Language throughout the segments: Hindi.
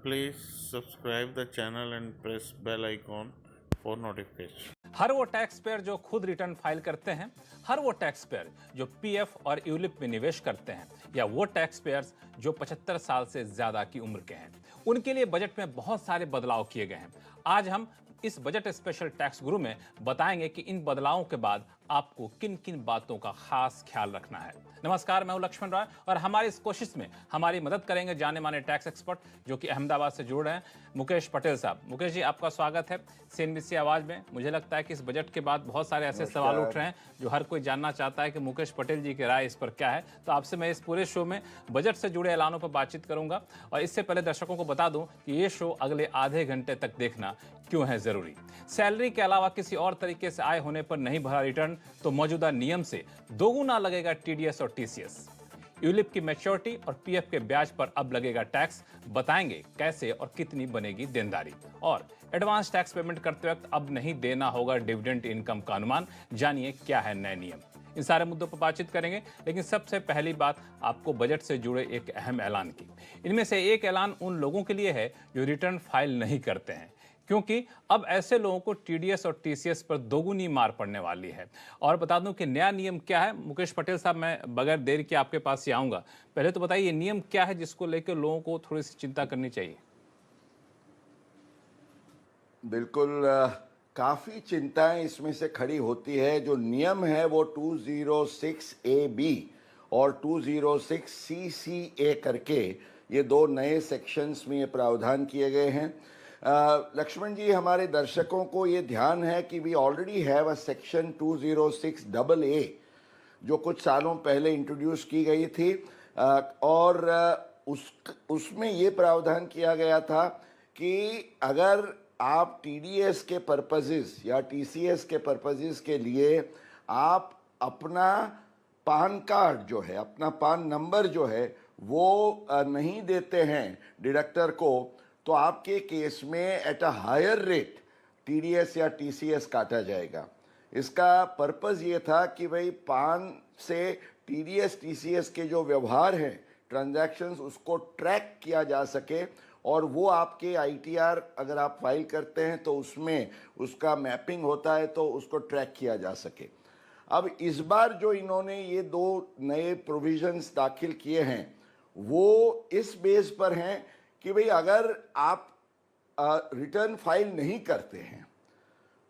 Please subscribe the channel and press bell icon for notification. हर वो टैक्स पेयर जो खुद रिटर्न फाइल करते हैं, हर वो टैक्स पेयर जो पीएफ और यूलिप में निवेश करते हैं, या वो टैक्स पेयर्स जो 75 साल से ज्यादा की उम्र के हैं, उनके लिए बजट में बहुत सारे बदलाव किए गए हैं। आज हम इस बजट स्पेशल टैक्स गुरु में बताएंगे कि इन बदलावों के बाद आपको किन किन बातों का खास ख्याल रखना है। नमस्कार, मैं हूं लक्ष्मण राय और हमारी इस कोशिश में हमारी मदद करेंगे जाने माने टैक्स एक्सपर्ट जो कि अहमदाबाद से जुड़ रहे हैं, मुकेश पटेल साहब। मुकेश जी, आपका स्वागत है सीएनबीसी आवाज में। मुझे लगता है कि इस बजट के बाद बहुत सारे ऐसे सवाल उठ रहे हैं जो हर कोई जानना चाहता है कि मुकेश पटेल जी की राय इस पर क्या है। तो आपसे मैं इस पूरे शो में बजट से जुड़े ऐलानों पर बातचीत करूंगा। और इससे पहले दर्शकों को बता दूं कि ये शो अगले आधे घंटे तक देखना क्यों है जरूरी। सैलरी के अलावा किसी और तरीके से आय होने पर नहीं भरा रिटर्न तो मौजूदा नियम से दोगुना लगेगा टीडीएस और टीसीएस। यूलिप की मैच्योरिटी और पीएफ के ब्याज पर अब लगेगा टैक्स। बताएंगे कैसे और कितनी बनेगी देनदारी। और एडवांस टैक्स पेमेंट करते वक्त अब नहीं देना होगा डिविडेंड इनकम का अनुमान। जानिए क्या है नए नियम। इन सारे मुद्दों पर बातचीत करेंगे, लेकिन सबसे पहली बात आपको बजट से जुड़े एक अहम ऐलान की। इनमें से एक ऐलान उन लोगों के लिए है जो रिटर्न फाइल नहीं करते हैं, क्योंकि अब ऐसे लोगों को टीडीएस और टीसीएस पर दोगुनी मार पड़ने वाली है। और बता दूं कि नया नियम क्या है। मुकेश पटेल साहब, मैं बगैर देर के आपके पास ही आऊंगा। पहले तो बताइए, नियम क्या है जिसको लेकर लोगों को थोड़ी सी चिंता करनी चाहिए। बिल्कुल, काफ़ी चिंताएं इसमें से खड़ी होती है। जो नियम है वो 206AB और 206CCA करके ये दो नए सेक्शंस में ये प्रावधान किए गए हैं। लक्ष्मण जी, हमारे दर्शकों को ये ध्यान है कि we already have a section 206AA जो कुछ सालों पहले इंट्रोड्यूस की गई थी, और उसमें ये प्रावधान किया गया था कि अगर आप टीडीएस के पर्पसेस या टीसीएस के पर्पसेस के लिए आप अपना पान कार्ड जो है, अपना पान नंबर जो है वो नहीं देते हैं डिडक्टर को, तो आपके केस में at a higher rate TDS या टीसीएस काटा जाएगा। इसका पर्पस ये था कि भाई पान से टीडीएस टीसीएस के जो व्यवहार हैं, ट्रांजैक्शंस, उसको ट्रैक किया जा सके और वो आपके आईटीआर अगर आप फाइल करते हैं तो उसमें उसका मैपिंग होता है तो उसको ट्रैक किया जा सके। अब इस बार जो इन्होंने ये दो नए प्रोविजंस दाखिल किए हैं वो इस बेस पर हैं कि भाई अगर आप रिटर्न फाइल नहीं करते हैं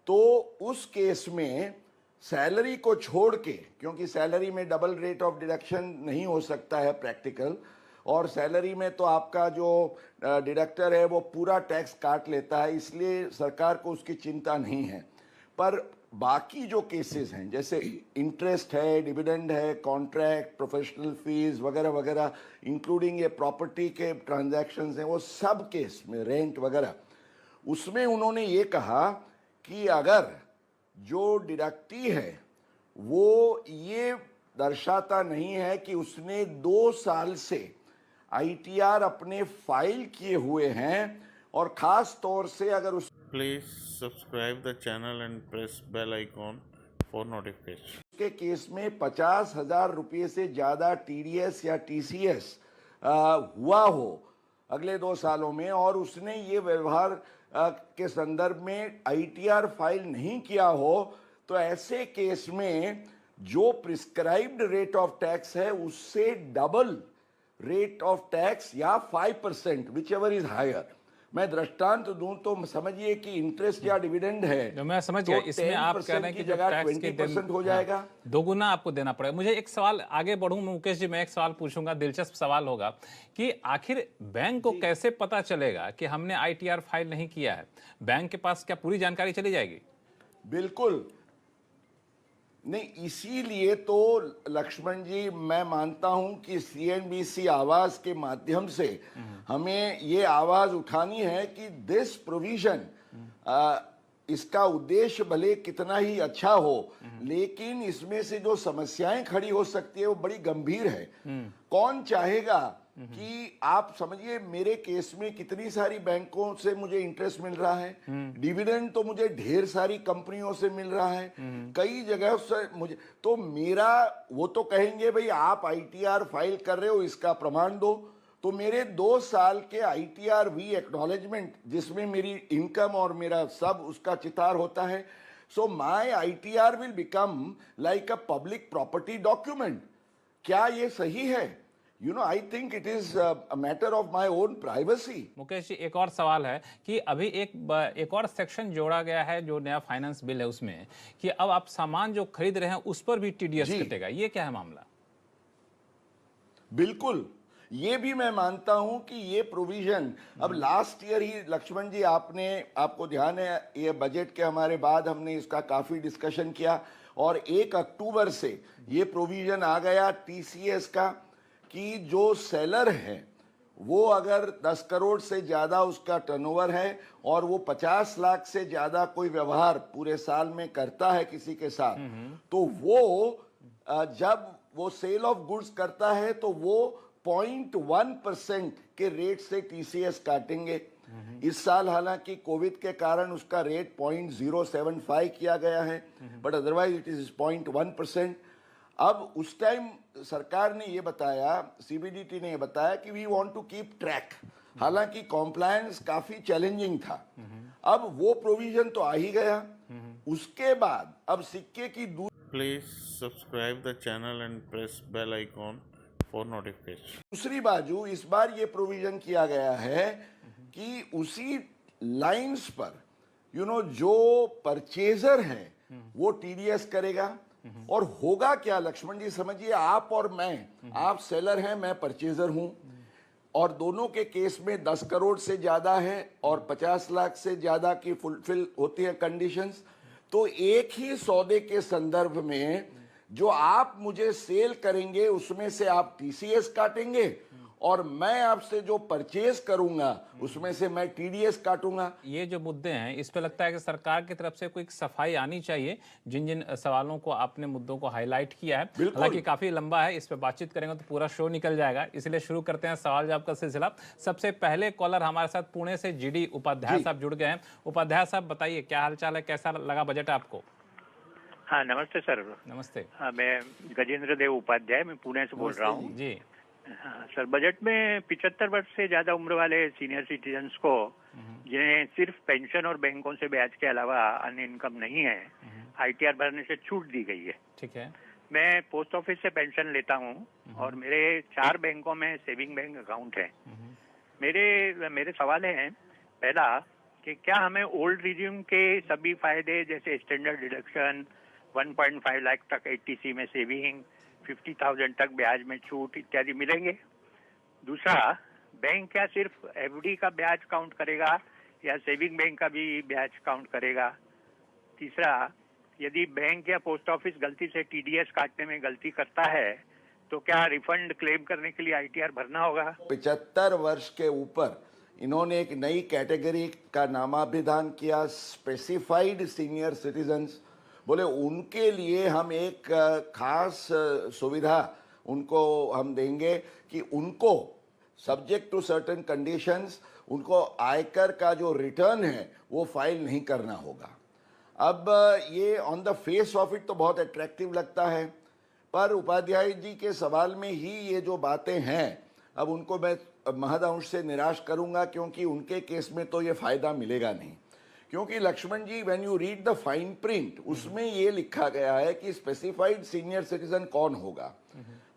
तो उस केस में सैलरी को छोड़ के, क्योंकि सैलरी में डबल रेट ऑफ डिडक्शन नहीं हो सकता है प्रैक्टिकल, और सैलरी में तो आपका जो डिडक्टर है वो पूरा टैक्स काट लेता है, इसलिए सरकार को उसकी चिंता नहीं है। पर बाकी जो केसेस हैं जैसे इंटरेस्ट है, डिविडेंड है, कॉन्ट्रैक्ट, प्रोफेशनल फीस वगैरह वगैरह, इंक्लूडिंग ये प्रॉपर्टी के ट्रांजैक्शंस हैं, वो सब केस में रेंट वगैरह, उसमें उन्होंने ये कहा कि अगर जो डिडक्टी है वो ये दर्शाता नहीं है कि उसने 2 साल से आईटीआर अपने फाइल किए हुए हैं, और ख़ास तौर से अगर उस Please subscribe the channel and press bell icon for notification. के केस में 50,000 रुपये से ज़्यादा टीडीएस या टीसीएस हुआ हो अगले 2 सालों में, और उसने ये व्यवहार के संदर्भ में आईटीआर फाइल नहीं किया हो, तो ऐसे केस में जो प्रिस्क्राइब्ड रेट ऑफ टैक्स है उससे डबल रेट ऑफ टैक्स या 5%, विच एवर इज हायर। मैं दृष्टांत दूं तो समझिए कि इंटरेस्ट या डिविडेंड है, जो मैं समझ गया, तो इसमें आप कह रहे हैं कि जगह टैक्स के 20% हो जाएगा। दोगुना आपको देना पड़ेगा। मुझे एक सवाल, आगे बढ़ूं मुकेश जी, मैं एक सवाल पूछूंगा, दिलचस्प सवाल होगा कि आखिर बैंक को कैसे पता चलेगा कि हमने आईटीआर फाइल नहीं किया है? बैंक के पास क्या पूरी जानकारी चली जाएगी? बिल्कुल नहीं, इसीलिए तो लक्ष्मण जी मैं मानता हूं कि सीएनबीसी आवाज के माध्यम से हमें ये आवाज उठानी है कि दिस प्रोविजन, इसका उद्देश्य भले कितना ही अच्छा हो, लेकिन इसमें से जो समस्याएं खड़ी हो सकती है वो बड़ी गंभीर है। कौन चाहेगा कि आप समझिए मेरे केस में कितनी सारी बैंकों से मुझे इंटरेस्ट मिल रहा है, डिविडेंड तो मुझे ढेर सारी कंपनियों से मिल रहा है, कई जगह से मुझे, तो मेरा वो तो कहेंगे भाई आप आईटीआर फाइल कर रहे हो इसका प्रमाण दो, तो मेरे 2 साल के ITR-V एक्नॉलेजमेंट जिसमें मेरी इनकम और मेरा सब उसका चितार होता है, so my ITR will become like a public property document. क्या ये सही है? You know, I think it is a matter of my own privacy. Mukesh ji, एक और सवाल है कि अभी एक और सेक्शन जोड़ा गया है जो नया फाइनेंस बिल है उसमें, कि अब आप सामान जो खरीद रहे हैं उस पर भी TDS जी। कटेगा। ये क्या है मामला? बिल्कुल, ये भी मैं मानता हूं कि ये प्रोविजन अब लास्ट ईयर ही, लक्ष्मण जी आपको ध्यान है, ये बजट के हमारे बाद हमने इसका काफी डिस्कशन किया और 1 अक्टूबर से ये प्रोविजन आ गया TCS का कि जो सेलर है वो अगर 10 करोड़ से ज्यादा उसका टर्नओवर है और वो 50 लाख से ज्यादा कोई व्यवहार पूरे साल में करता है किसी के साथ, तो वो जब वो सेल ऑफ गुड्स करता है तो वो 0.1% के रेट से TCS काटेंगे। इस साल हालांकि कोविड के कारण उसका रेट 0.075 किया गया है, बट अदरवाइज इट इज 0.1%। अब उस टाइम सरकार ने ये बताया, CBDT ने ये बताया कि we want to keep track, हालांकि कॉम्प्लायंस काफी चैलेंजिंग था। अब वो प्रोविजन तो आ ही गया, उसके बाद अब सिक्के की Please subscribe the channel and press bell icon for notification. दूसरी बाजू इस बार ये प्रोविजन किया गया है कि उसी लाइंस पर जो परचेजर है वो TDS करेगा। और होगा क्या लक्ष्मण जी, समझिए, आप और मैं, आप सेलर हैं, मैं परचेजर हूं, और दोनों के केस में 10 करोड़ से ज्यादा है और 50 लाख से ज्यादा की फुलफिल होती है कंडीशंस। तो एक ही सौदे के संदर्भ में जो आप मुझे सेल करेंगे उसमें से आप TCS काटेंगे और मैं आपसे जो परचेज करूंगा उसमें से मैं TDS काटूंगा। ये जो मुद्दे हैं इस पे लगता है कि सरकार की तरफ से कोई सफाई आनी चाहिए। जिन जिन सवालों को आपने मुद्दों को हाईलाइट किया है, हालांकि काफी लंबा है, इस पे बातचीत करेंगे तो पूरा शो निकल जाएगा, इसलिए शुरू करते हैं सवाल जवाब का सिलसिला। सबसे पहले कॉलर हमारे साथ पुणे से GD उपाध्याय साहब जुड़ गए हैं। उपाध्याय साहब बताइए, क्या हालचाल है, कैसा लगा बजट आपको? हाँ, नमस्ते सर। नमस्ते। हाँ, मैं गजेंद्र देव उपाध्याय, मैं पुणे से बोल रहा हूँ जी। हाँ सर, बजट में 75 वर्ष से ज्यादा उम्र वाले सीनियर सिटीजन्स को, जिन्हें सिर्फ पेंशन और बैंकों से ब्याज के अलावा अन्य इनकम नहीं है, ITR भरने से छूट दी गई है। ठीक है। मैं पोस्ट ऑफिस से पेंशन लेता हूँ और मेरे 4 बैंकों में सेविंग बैंक अकाउंट है। मेरे सवाल हैं, पहला कि क्या हमें ओल्ड रिज्यूम के सभी फायदे जैसे स्टैंडर्ड डिडक्शन, 1.5 लाख तक ATC में सेविंग, 50,000 तक ब्याज में छूट इत्यादि मिलेंगे? दूसरा, बैंक क्या सिर्फ FD का ब्याज काउंट करेगा या सेविंग बैंक का भी ब्याज काउंट करेगा? तीसरा, यदि बैंक या पोस्ट ऑफिस गलती से TDS काटने में गलती करता है तो क्या रिफंड क्लेम करने के लिए ITR भरना होगा? 75 वर्ष के ऊपर इन्होंने एक नई कैटेगरी का नामाभिधान किया, स्पेसिफाइड सीनियर सिटीजन्स। बोले उनके लिए हम एक खास सुविधा उनको हम देंगे कि उनको सब्जेक्ट टू सर्टेन कंडीशंस उनको आयकर का जो रिटर्न है वो फाइल नहीं करना होगा। अब ये on the face of it तो बहुत अट्रैक्टिव लगता है, पर उपाध्याय जी के सवाल में ही ये जो बातें हैं, अब उनको मैं महदअंश से निराश करूंगा क्योंकि उनके केस में तो ये फायदा मिलेगा नहीं। क्योंकि Lakshman ji, when you read the fine print, उसमें ये लिखा गया है कि स्पेसिफाइड सीनियर सिटीजन कौन होगा।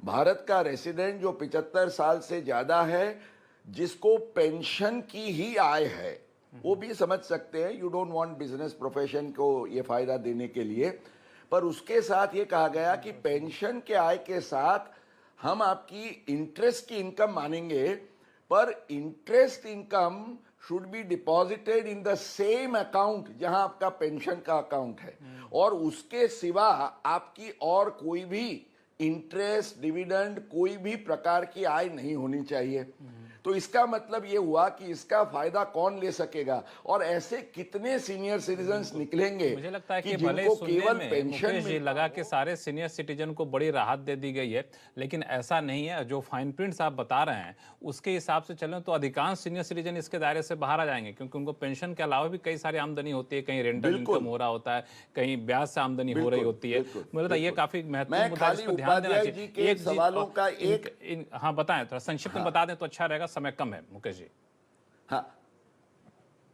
भारत का रेसिडेंट जो 75 साल से ज्यादा है, जिसको पेंशन की ही आय है, वो भी समझ सकते हैं, you don't want business profession को ये फायदा देने के लिए, पर उसके साथ ये कहा गया कि पेंशन के आय के साथ हम आपकी इंटरेस्ट की इनकम मानेंगे, पर interest income should be deposited in the same account जहां आपका पेंशन का अकाउंट है, और उसके सिवा आपकी और कोई भी इंटरेस्ट, डिविडेंड, कोई भी प्रकार की आय नहीं होनी चाहिए। तो इसका मतलब ये हुआ कि इसका फायदा कौन ले सकेगा, और ऐसे कितने सीनियर सिटीजन्स निकलेंगे मुझे लगता है कि जिनको भले सुनने केवल में पेंशन मुकेश जी मिल लगा कि सारे सीनियर सिटीजन को बड़ी राहत दे दी गई है, लेकिन ऐसा नहीं है। जो फाइन प्रिंट्स आप बता रहे हैं उसके हिसाब से चलें तो अधिकांश सीनियर सिटीजन इसके दायरे से बाहर आ जाएंगे, क्योंकि उनको पेंशन के अलावा भी कई सारी आमदनी होती है, कहीं रेंटल बिल्कुल। इनकम हो रहा होता है, कहीं ब्याज से आमदनी हो रही होती है। बिल्कुल, मुझे लगता है ये बिल्कुल। काफी महत्वपूर्ण मैं मुद्दा है, खाली इस पर ध्यान देना उपाध्याय जी चाहिए। के सवालों का हाँ बताएं, थोड़ा संक्षिप्त में बता दें तो अच्छा रहेगा, समय कम है मुकेश जी। हाँ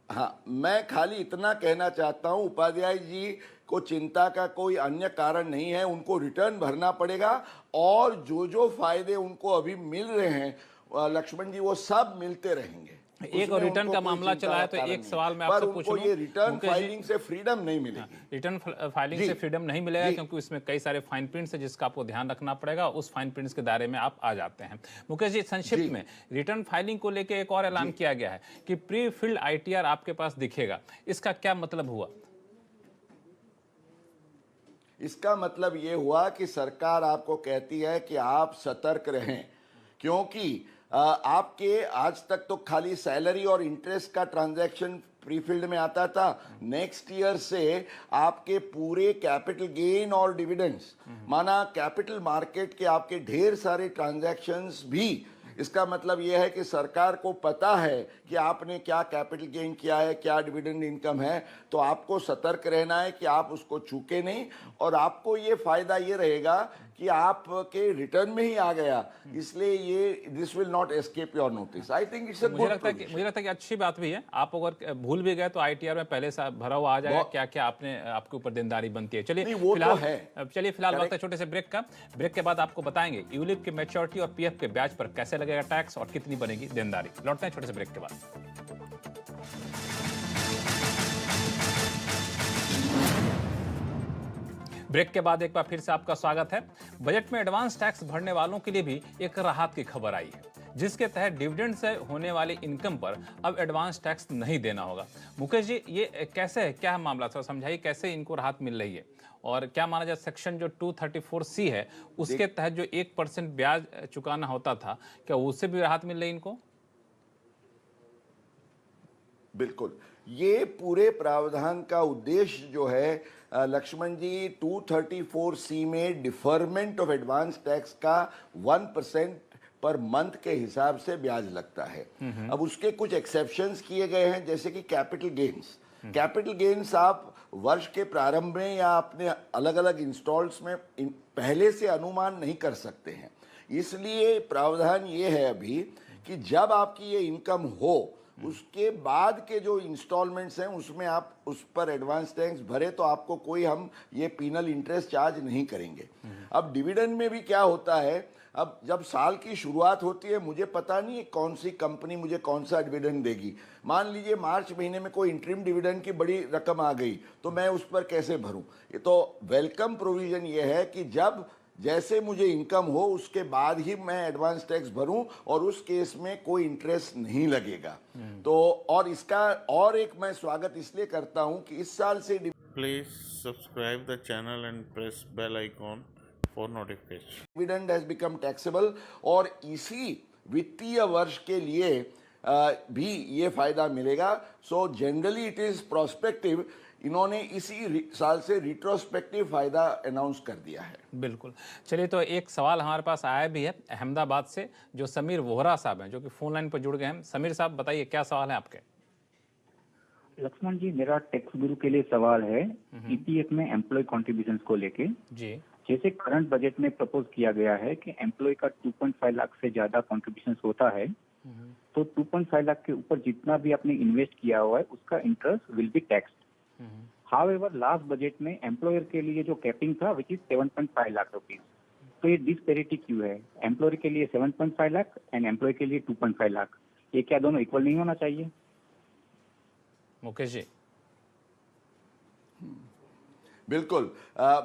हाँ, मैं खाली इतना कहना चाहता हूं, उपाध्याय जी को चिंता का कोई अन्य कारण नहीं है। उनको रिटर्न भरना पड़ेगा, और जो जो फायदे उनको अभी मिल रहे हैं लक्ष्मण जी, वो सब मिलते रहेंगे। एक और रिटर्न का मामला चला है, तो एक सवाल मैं आपसे पूछ लूं, ये रिटर्न मुकेश जी, फाइलिंग से फ्रीडम नहीं मिलेगी। रिटर्न फाइलिंग से फ्रीडम नहीं मिलेगा, क्योंकि इसमें कई सारे फाइन प्रिंट्स है जिसका आपको ध्यान रखना पड़ेगा। उस फाइन प्रिंट्स के दायरे में आप आ जाते हैं। मुकेश जी, संक्षिप्त में रिटर्न फाइलिंग को लेकर एक और ऐलान किया गया है कि प्री फिल्ड ITR आपके पास दिखेगा। इसका क्या मतलब हुआ? इसका मतलब ये हुआ कि सरकार आपको कहती है कि आप सतर्क रहें, क्योंकि आपके आज तक तो खाली सैलरी और इंटरेस्ट का ट्रांजैक्शन प्री फील्ड में आता था। नेक्स्ट ईयर से आपके पूरे कैपिटल गेन और डिविडेंड्स, माना कैपिटल मार्केट के आपके ढेर सारे ट्रांजैक्शंस भी, इसका मतलब यह है कि सरकार को पता है कि आपने क्या कैपिटल गेन किया है, क्या डिविडेंड इनकम है, तो आपको सतर्क रहना है कि आप उसको चूके नहीं। और आपको ये फायदा ये रहेगा कि आपके रिटर्न में ही आ गया, इसलिए ये this will not escape your notice. I think it's a good. मुझे लगता है कि अच्छी बात भी है। आप अगर भूल भी गए तो ITR में पहले से भरा हुआ आ जाएगा क्या क्या आपने आपके ऊपर देनदारी बनती है। चलिए फिलहाल वक्त है छोटे से ब्रेक का। ब्रेक के बाद आपको बताएंगे यूलिप की मैच्योरिटी और PF के ब्याज पर कैसे लगेगा टैक्स और कितनी बनेगी देनदारी। लौटते हैं छोटे से ब्रेक के बाद। ब्रेक के बाद एक बार फिर से आपका स्वागत है। बजट में एडवांस टैक्स भरने वालों के लिए भी एक राहत की खबर आई है, जिसके तहत डिविडेंड से होने वाली इनकम पर अब एडवांस टैक्स नहीं देना होगा। मुकेश जी, ये कैसे है, क्या मामला थोड़ा समझाइए, कैसे इनको राहत मिल रही है और क्या माना जाए सेक्शन जो 234C है उसके तहत जो 1% ब्याज चुकाना होता था, क्या उससे भी राहत मिल रही इनको? बिल्कुल, ये पूरे प्रावधान का उद्देश्य जो है लक्ष्मण जी, 234C में डिफरमेंट ऑफ एडवांस टैक्स का 1% पर मंथ के हिसाब से ब्याज लगता है। अब उसके कुछ एक्सेप्शंस किए गए हैं, जैसे कि कैपिटल गेन्स। कैपिटल गेन्स आप वर्ष के प्रारंभ में या अपने अलग अलग इंस्टॉल्स में पहले से अनुमान नहीं कर सकते हैं। इसलिए प्रावधान ये है अभी कि जब आपकी ये इनकम हो, उसके बाद के जो इंस्टॉलमेंट्स हैं उसमें आप उस पर एडवांस टैक्स भरे तो आपको कोई हम ये पीनल इंटरेस्ट चार्ज नहीं करेंगे। अब डिविडेंड में भी क्या होता है, अब जब साल की शुरुआत होती है, मुझे पता नहीं है कौन सी कंपनी मुझे कौन सा डिविडेंड देगी। मान लीजिए मार्च महीने में कोई इंटरिम डिविडेंड की बड़ी रकम आ गई, तो मैं उस पर कैसे भरूं? ये तो वेलकम प्रोविजन ये है कि जब जैसे मुझे इनकम हो उसके बाद ही मैं एडवांस टैक्स भरूं, और उस केस में कोई इंटरेस्ट नहीं लगेगा। तो और इसका और एक मैं स्वागत इसलिए करता हूं कि इस साल से Please subscribe the channel and press bell icon for notification. Dividend has become taxable, और इसी वित्तीय वर्ष के लिए भी ये फायदा मिलेगा। So generally it is prospective. इन्होंने इसी साल से रिट्रोस्पेक्टिव फायदा अनाउंस कर दिया है। बिल्कुल। चलिए, तो एक सवाल हमारे पास आया भी है अहमदाबाद से, जो समीर वोहरा साहब हैं, जो कि फोन लाइन पर जुड़ गए हैं। समीर साहब, बताइए क्या सवाल है आपके? लक्ष्मण जी, मेरा टैक्स गुरु के लिए सवाल है EPF में एम्प्लॉय कॉन्ट्रीब्यूशन को लेके। जी, जैसे करंट बजट में प्रपोज किया गया है कि एम्प्लॉय का 2.5 लाख से ज्यादा कॉन्ट्रीब्यूशन होता है, तो 2.5 लाख के ऊपर जितना भी आपने इन्वेस्ट किया हुआ है उसका interest will be taxed. However last budget में एम्प्लॉयर के लिए जो कैपिंग था विच इज 7.5 लाख रुपीज, तो ये डिस्पेरिटी क्यों है? एम्प्लॉयर के लिए 7.5 लाख एंड एम्प्लॉय के लिए 2.5 लाख, ये क्या दोनों इक्वल नहीं होना चाहिए? मुकेश जी। बिल्कुल,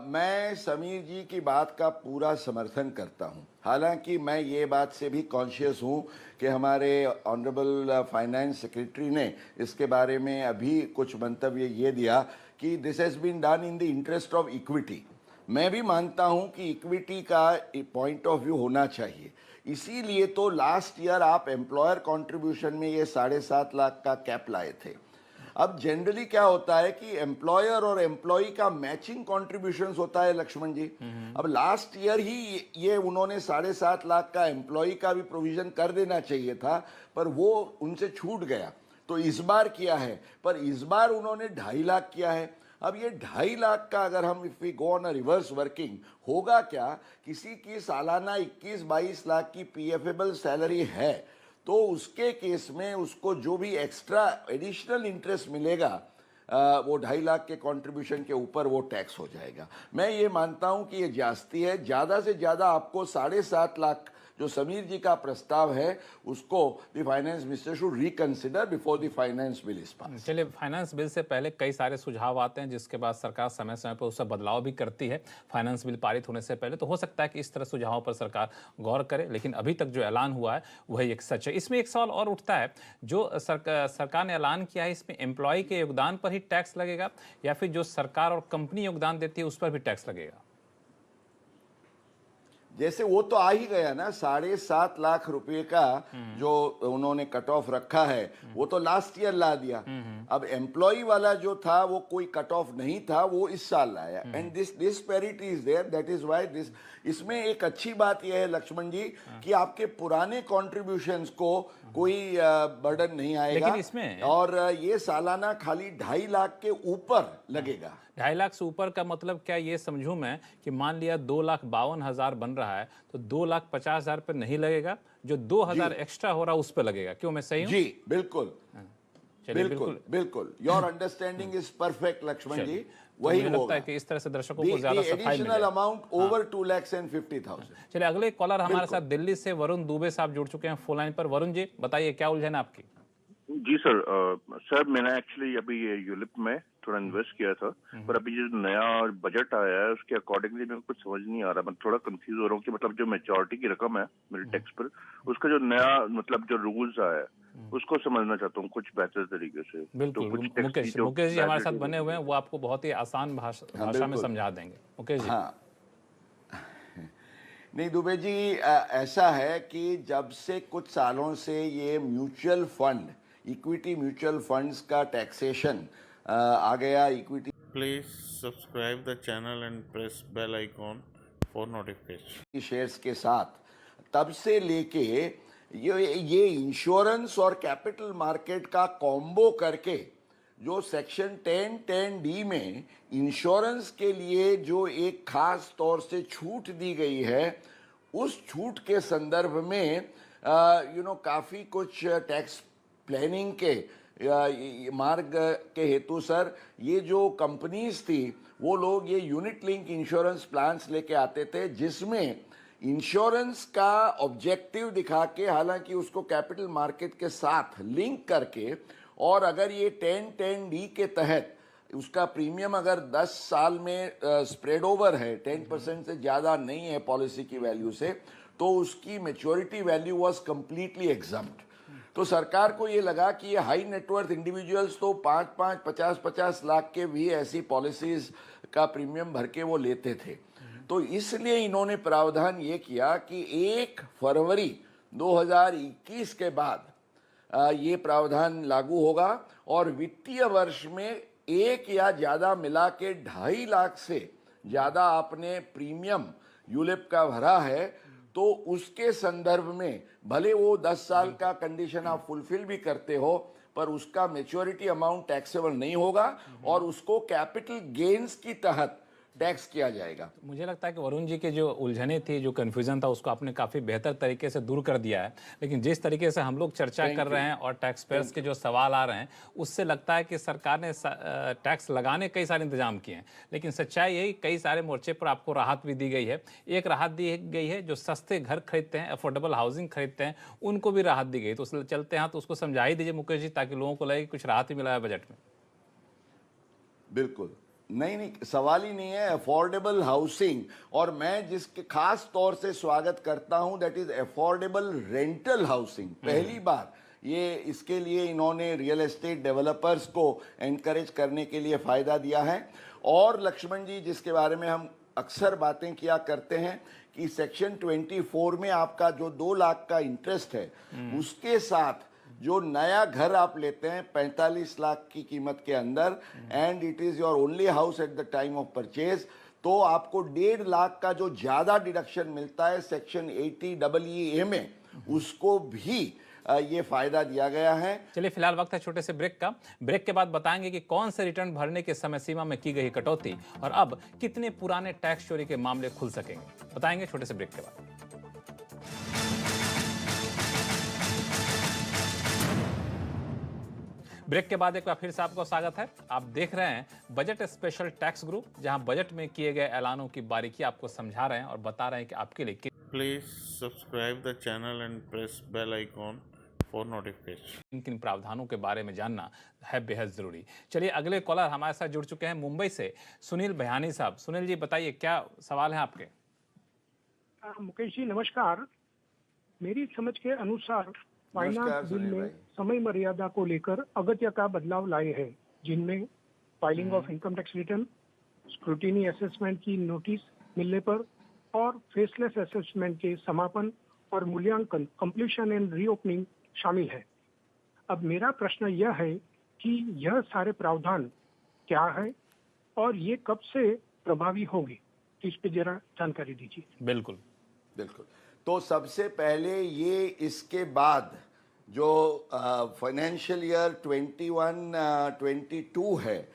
मैं समीर जी की बात का पूरा समर्थन करता हूं। हालांकि मैं ये बात से भी कॉन्शियस हूं कि हमारे ऑनरेबल फाइनेंस सेक्रेटरी ने इसके बारे में अभी कुछ मंतव्य ये दिया कि this has been done in the interest of equity. मैं भी मानता हूं कि इक्विटी का पॉइंट ऑफ व्यू होना चाहिए। इसीलिए तो लास्ट ईयर आप एम्प्लॉयर कंट्रीब्यूशन में ये 7.5 लाख का कैप लाए थे। अब जनरली क्या होता है कि एम्प्लॉयर और एम्प्लॉय का मैचिंग कॉन्ट्रीब्यूशन होता है लक्ष्मण जी। अब लास्ट ईयर ही ये उन्होंने 7.5 लाख का एम्प्लॉय का भी प्रोविजन कर देना चाहिए था, पर वो उनसे छूट गया, तो इस बार किया है। पर इस बार उन्होंने 2.5 लाख किया है। अब ये 2.5 लाख का अगर हम if we go on a reverse working, होगा क्या, किसी की सालाना 21-22 लाख की पीएफएबल सैलरी है, तो उसके केस में उसको जो भी एक्स्ट्रा एडिशनल इंटरेस्ट मिलेगा वो 2.5 लाख के कंट्रीब्यूशन के ऊपर वो टैक्स हो जाएगा। मैं ये मानता हूं कि ये जास्ती है। ज़्यादा से ज़्यादा आपको 7.5 लाख जो समीर जी का प्रस्ताव है उसको the finance minister should reconsider before the finance bill is pass. चलिए, फाइनेंस बिल से पहले कई सारे सुझाव आते हैं जिसके बाद सरकार समय समय पर उससे बदलाव भी करती है फाइनेंस बिल पारित होने से पहले। तो हो सकता है कि इस तरह सुझावों पर सरकार गौर करे, लेकिन अभी तक जो ऐलान हुआ है वही एक सच है। इसमें एक सवाल और उठता है, जो सरकार ने ऐलान किया है इसमें एम्प्लॉय के योगदान पर ही टैक्स लगेगा या फिर जो सरकार और कंपनी योगदान देती है उस पर भी टैक्स लगेगा? जैसे वो तो आ ही गया ना, 7.5 लाख रुपए का जो उन्होंने कट ऑफ रखा है वो तो लास्ट ईयर ला दिया। अब एम्प्लॉय वाला जो था वो कोई कट ऑफ नहीं था, वो इस साल लाया। And this disparity is there, that is why this. इसमें एक अच्छी बात यह है लक्ष्मण जी कि आपके पुराने कॉन्ट्रीब्यूशंस को कोई बर्डन नहीं आएगा, लेकिन इसमें और ये सालाना खाली 2.5 लाख के ऊपर लगेगा। 2.5 लाख से ऊपर का मतलब क्या ये समझूं मैं कि मान लिया 2,52,000 बन रहा है तो 2,50,000 पर नहीं लगेगा, जो 2,000 एक्स्ट्रा हो रहा है उस पर लगेगा। क्यों, मैं सही हूं? जी बिल्कुल, चलिए, बिल्कुल बिल्कुल। Your understanding is perfect Lakshman ji, तो वही मुझे लगता होगा। है कि इस तरह से दर्शकों को ज्यादा सफाई एडिशनल मिलेगी। Amount over 2,50,000। चलिए, अगले कॉलर हमारे साथ दिल्ली से वरुण दुबे साहब जुड़ चुके हैं फोन लाइन पर। वरुण जी, बताइए क्या उलझन है आपकी? जी सर, सर मैंने एक्चुअली अभी ये यूलिप में थोड़ा इन्वेस्ट किया था, पर अभी जो नया बजट आया है उसके अकॉर्डिंगली मेरे को कुछ समझ नहीं आ रहा। मैं थोड़ा कंफ्यूज हो रहा हूँ कि मतलब जो मेजॉरिटी की रकम है मेरे टैक्स पर, उसका जो नया मतलब जो रूल्स आया है उसको समझना चाहता हूँ कुछ बेहतर तरीके से। बिल्कुल, तो कुछ मुकेश जी हमारे साथ बने हुए हैं, वो आपको बहुत ही आसान भाषा में समझा देंगे। मुकेश जी। हाँ नहीं दुबे जी, ऐसा है कि जब से कुछ सालों से ये mutual fund, equity mutual funds का टैक्सेशन आ गया, equity Please subscribe the channel and press bell icon for notification. Shares के साथ, तब से लेके ये इंश्योरेंस और कैपिटल मार्केट का कॉम्बो करके जो सेक्शन 10(10)(d) में इंश्योरेंस के लिए जो एक खास तौर से छूट दी गई है, उस छूट के संदर्भ में काफ़ी कुछ टैक्स प्लानिंग के मार्ग के हेतु सर, ये जो कंपनीज थी वो लोग ये यूनिट लिंक इंश्योरेंस प्लान्स लेके आते थे, जिसमें इंश्योरेंस का ऑब्जेक्टिव दिखा के, हालांकि उसको कैपिटल मार्केट के साथ लिंक करके, और अगर ये 10(10)(d) के तहत उसका प्रीमियम अगर 10 साल में स्प्रेड ओवर है, 10% से ज़्यादा नहीं है पॉलिसी की वैल्यू से, तो उसकी maturity value was completely exempt. तो सरकार को ये लगा कि ये हाई नेटवर्थ इंडिविजुअल्स तो 5-5, 50-50 लाख के भी ऐसी पॉलिसीज का प्रीमियम भर के वो लेते थे। तो इसलिए इन्होंने प्रावधान ये किया कि 1 फरवरी 2021 के बाद ये प्रावधान लागू होगा, और वित्तीय वर्ष में एक या ज़्यादा मिला के 2.5 लाख से ज़्यादा आपने प्रीमियम यूलिप का भरा है, तो उसके संदर्भ में भले वो 10 साल का कंडीशन आप फुलफिल भी करते हो, पर उसका मैच्योरिटी अमाउंट टैक्सेबल नहीं होगा और उसको कैपिटल गेन्स की तहत टैक्स किया जाएगा। मुझे लगता है कि वरुण जी के जो उलझने थी, जो कन्फ्यूजन था, उसको आपने काफ़ी बेहतर तरीके से दूर कर दिया है। लेकिन जिस तरीके से हम लोग चर्चा कर रहे हैं और टैक्स पेयर्स के जो सवाल आ रहे हैं, उससे लगता है कि सरकार ने टैक्स लगाने कई सारे इंतजाम किए हैं, लेकिन सच्चाई यही कई सारे मोर्चे पर आपको राहत भी दी गई है। एक राहत दी गई है जो सस्ते घर खरीदते हैं, अफोर्डेबल हाउसिंग खरीदते हैं, उनको भी राहत दी गई। तो उससे चलते हैं, तो उसको समझा ही दीजिए मुकेश जी, ताकि लोगों को लगे कि कुछ राहत ही मिला है बजट में। बिल्कुल नहीं, सवाल ही नहीं है। अफोर्डेबल हाउसिंग, और मैं जिसके खास तौर से स्वागत करता हूं, that is affordable rental housing. पहली बार ये इसके लिए इन्होंने रियल एस्टेट डेवलपर्स को एनकरेज करने के लिए फ़ायदा दिया है। और लक्ष्मण जी, जिसके बारे में हम अक्सर बातें किया करते हैं कि सेक्शन 24 में आपका जो 2 लाख का इंटरेस्ट है उसके साथ जो नया घर आप लेते हैं 45 लाख की कीमत के अंदर and it is your only house at the time of purchase, तो आपको 1.5 लाख का जो ज्यादा डिडक्शन मिलता है सेक्शन 80EE में, उसको भी ये फायदा दिया गया है। चलिए फिलहाल वक्त है छोटे से ब्रेक का। ब्रेक के बाद बताएंगे कि कौन से रिटर्न भरने के समय सीमा में की गई कटौती और अब कितने पुराने टैक्स चोरी के मामले खुल सकेंगे, बताएंगे छोटे से ब्रेक के बाद। ब्रेक के बाद एक बार फिर से आपको स्वागत है। आप देख रहे हैं बजट स्पेशल टैक्स ग्रुप, जहां बजट में किए गए ऐलानों की बारीकी आपको समझा रहे हैं और बता रहे हैं कि आपके लिए Please subscribe the channel and press bell icon for notification. किन किन प्रावधानों के बारे में जानना है बेहद जरूरी। चलिए अगले कॉलर हमारे साथ जुड़ चुके हैं मुंबई से सुनील भयानी साहब। सुनील जी बताइए क्या सवाल है आपके। मुकेश जी नमस्कार। मेरी समझ के अनुसार फाइनेंस बिल में समय मर्यादा को लेकर अगत्य का बदलाव लाए हैं, जिनमें filing of income tax return, scrutiny assessment की नोटिस मिलने पर और फेसलेस असेसमेंट के समापन और मूल्यांकन कंप्लीशन एंड रीओपनिंग शामिल है। अब मेरा प्रश्न यह है कि यह सारे प्रावधान क्या है और ये कब से प्रभावी होंगे, इस पे जरा जानकारी दीजिए। बिल्कुल बिल्कुल। तो सबसे पहले ये इसके बाद जो फाइनेंशियल ईयर 21-22 है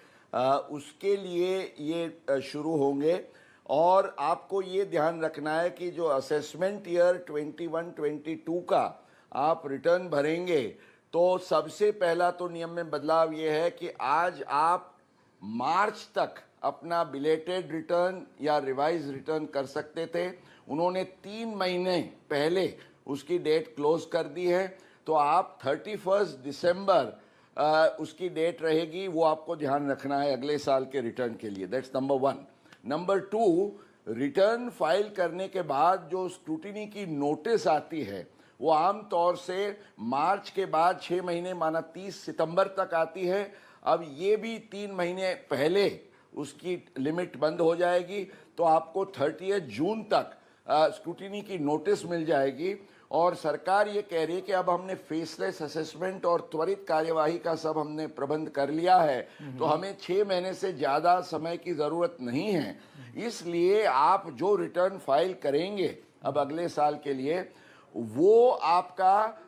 उसके लिए ये शुरू होंगे और आपको ये ध्यान रखना है कि जो असेसमेंट ईयर 21-22 का आप रिटर्न भरेंगे तो सबसे पहला तो नियम में बदलाव ये है कि आज आप मार्च तक अपना बिलेटेड रिटर्न या रिवाइज रिटर्न कर सकते थे। उन्होंने 3 महीने पहले उसकी डेट क्लोज कर दी है, तो आप 31 दिसंबर उसकी डेट रहेगी, वो आपको ध्यान रखना है अगले साल के रिटर्न के लिए। That's number 1। Number 2, return file करने के बाद जो स्क्रूटिनी की नोटिस आती है वो आम तौर से मार्च के बाद 6 महीने माना 30 सितंबर तक आती है। अब ये भी 3 महीने पहले उसकी लिमिट बंद हो जाएगी, तो आपको 30 जून तक स्क्रूटिनी की नोटिस मिल जाएगी। और सरकार ये कह रही है कि अब हमने फेसलेस असेसमेंट और त्वरित कार्यवाही का सब हमने प्रबंध कर लिया है, तो हमें 6 महीने से ज़्यादा समय की ज़रूरत नहीं है। इसलिए आप जो रिटर्न फाइल करेंगे अब अगले साल के लिए, वो आपका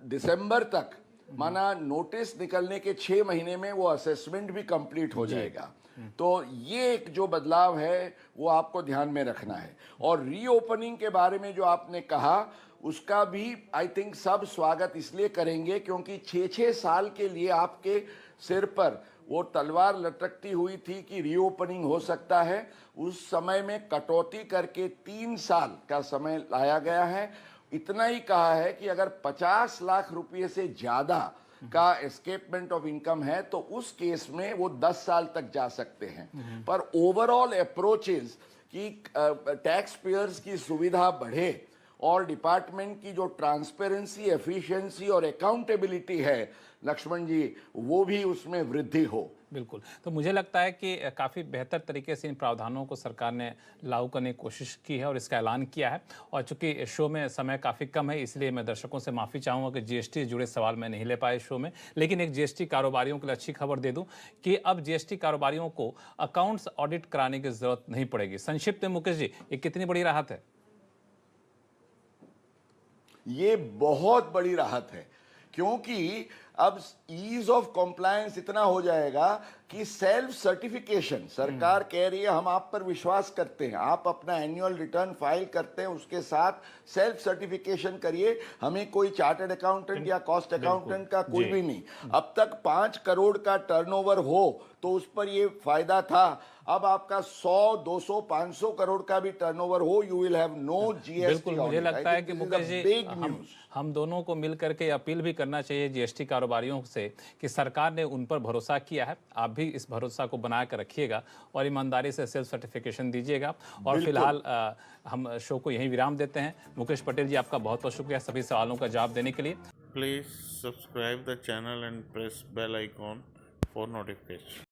दिसंबर तक माना नोटिस निकलने के 6 महीने में वो असेसमेंट भी कंप्लीट हो जाएगा। तो ये एक जो बदलाव है वो आपको ध्यान में रखना है। और रीओपनिंग के बारे में जो आपने कहा उसका भी आई थिंक सब स्वागत इसलिए करेंगे क्योंकि 6-6 साल के लिए आपके सिर पर वो तलवार लटकती हुई थी कि रीओपनिंग हो सकता है। उस समय में कटौती करके 3 साल का समय लाया गया है। इतना ही कहा है कि अगर 50 लाख रुपए से ज़्यादा का एस्केपमेंट ऑफ इनकम है तो उस केस में वो 10 साल तक जा सकते हैं। पर ओवरऑल अप्रोचेस कि टैक्स पेयर्स की सुविधा बढ़े और डिपार्टमेंट की जो ट्रांसपेरेंसी, एफिशिएंसी और अकाउंटेबिलिटी है लक्ष्मण जी, वो भी उसमें वृद्धि हो। बिल्कुल। तो मुझे लगता है कि काफ़ी बेहतर तरीके से इन प्रावधानों को सरकार ने लागू करने की कोशिश की है और इसका ऐलान किया है। और चूंकि शो में समय काफ़ी कम है, इसलिए मैं दर्शकों से माफ़ी चाहूँगा कि जीएसटी से जुड़े सवाल मैं नहीं ले पाए शो में। लेकिन एक जीएसटी कारोबारियों के लिए अच्छी खबर दे दूँ कि अब जीएसटी कारोबारियों को अकाउंट्स ऑडिट कराने की ज़रूरत नहीं पड़ेगी। संक्षिप्त में मुकेश जी, ये कितनी बड़ी राहत है? ये बहुत बड़ी राहत है क्योंकि अब ईज ऑफ कॉम्प्लायंस इतना हो जाएगा कि सेल्फ सर्टिफिकेशन, सरकार कह रही है हम आप पर विश्वास करते हैं, आप अपना एनुअल रिटर्न फाइल करते हैं उसके साथ सेल्फ सर्टिफिकेशन करिए, हमें कोई चार्टर्ड अकाउंटेंट या कॉस्ट अकाउंटेंट का कोई भी नहीं। अब तक 5 करोड़ का टर्नओवर हो तो उस पर ये फायदा था। अब आपका 100, 200, 500 करोड़ का भी टर्नओवर हो, you will have no GST. बिल्कुल, मुझे लगता है कि मुकेश जी हम दोनों को मिल करके अपील भी करना चाहिए जीएसटी कारोबारियों से कि सरकार ने उन पर भरोसा किया है, आप भी इस भरोसा को बना कर रखिएगा और ईमानदारी से सेल्फ सर्टिफिकेशन दीजिएगा। और फिलहाल हम शो को यहीं विराम देते हैं। मुकेश पटेल जी, आपका बहुत बहुत शुक्रिया सभी सवालों का जवाब देने के लिए। Please subscribe the channel and press bell icon for notification.